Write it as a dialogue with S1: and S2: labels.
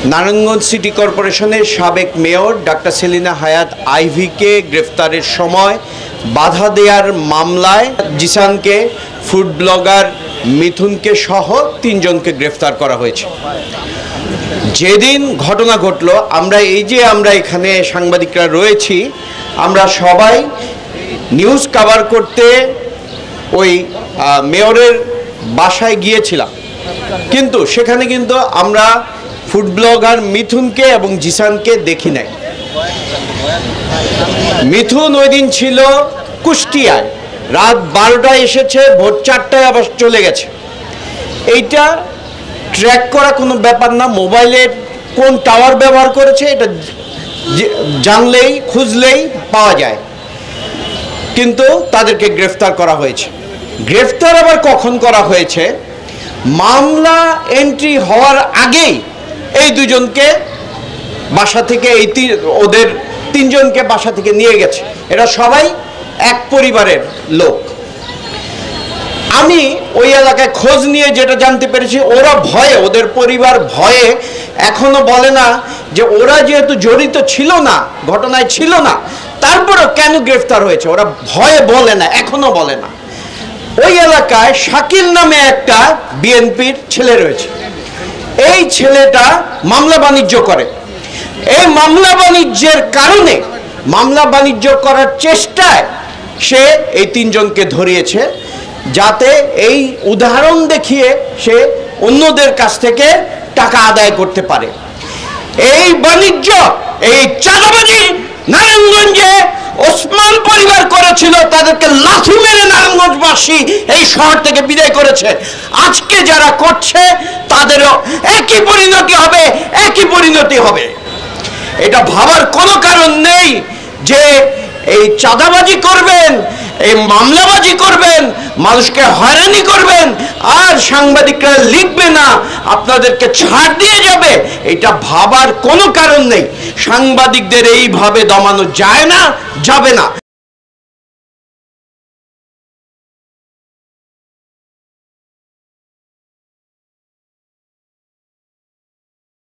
S1: Narayanganj city কর্পোরেশনের সাবেক mayor doctor Selina Hayat আইভীকে গ্রেফতারের সময় বাধা দেওয়ার মামলায় জিসানকে, ফুড ব্লগার মিথুনকে সহ ৩ জনকে গ্রেফতার করা হয়েছে। যেদিন ঘটনা ঘটলো, আমরা এখানে সাংবাদিকরা রয়েছি, আমরা সবাই নিউজ কভার করতে ওই মেয়রের বাসায় গিয়েছিলাম, কিন্তু সেখানে কিন্তু আমরা ফুড ব্লগার মিথুনকে এবং জিসানকে দেখি নাই। মিথুন ওই দিন ছিল কুষ্টিয়ায়, রাত 12টায় এসেছে, ভোর 4টায় আবার চলে গেছে। এইটা ট্র্যাক করা কোনো ব্যাপার না। মোবাইলের কোন টাওয়ার ব্যবহার করেছে এটা জানলেই, খুঁজলেই পাওয়া যায়। কিন্তু তাদেরকে গ্রেফতার করা হয়েছে। গ্রেফতার আবার কখন করা হয়েছে? মামলা এন্ট্রি হওয়ার আগেই এই দুজনকে বাসা থেকে, ওদের 3 জনকে বাসা থেকে নিয়ে গেছে। এরা সবাই এক পরিবারের লোক। আমি ওই এলাকায় খোঁজ নিয়ে যেটা জানতে পেরেছি, ওরা ভয়ে, ওদের পরিবার ভয়ে এখনো বলে না যে ওরা যেহেতু জড়িত ছিল না, ঘটনায় ছিল না, তারপরেও কেন গ্রেফতার হয়েছে ওরা ভয়ে বলে না, এখনো বলে না। ওই এলাকায় শাকিল নামে একটা বিএনপির ছেলে রয়েছে। এই ছেলেটা মামলা বাণিজ্য করে। এই মামলা বাণিজ্যের কারণে, মামলা বাণিজ্য করার চেষ্টায় সে এই 3 জনকে ধরিয়েছে, যাতে এই উদাহরণ দেখিয়ে সে অন্যদের কাছ থেকে টাকা আদায় করতে পারে। এই বাণিজ্য, এই চাঁদাবাজি নারায়ণগঞ্জে ওসমান পরিবার করেছিল, তাদেরকে লাথি মেরে নারায়ণগঞ্জবাসী এই শহর থেকে বিদায় করেছে। আজকে যারা করছে তাদেরও একই পরিণতি হবে, একই পরিণতি হবে। এটা ভাবার কোনো কারণ নেই যে এই চাঁদাবাজি করবেন, এই মামলাবাজি করবেন, মানুষকে হয়রানি করবেন, আর সাংবাদিকরা লিখবে না, আপনাদেরকে ছাড় দিয়ে যাবে। এটা ভাবার কোনো কারণ নেই। সাংবাদিকদের এইভাবে দমানো যায় না, যাবে না।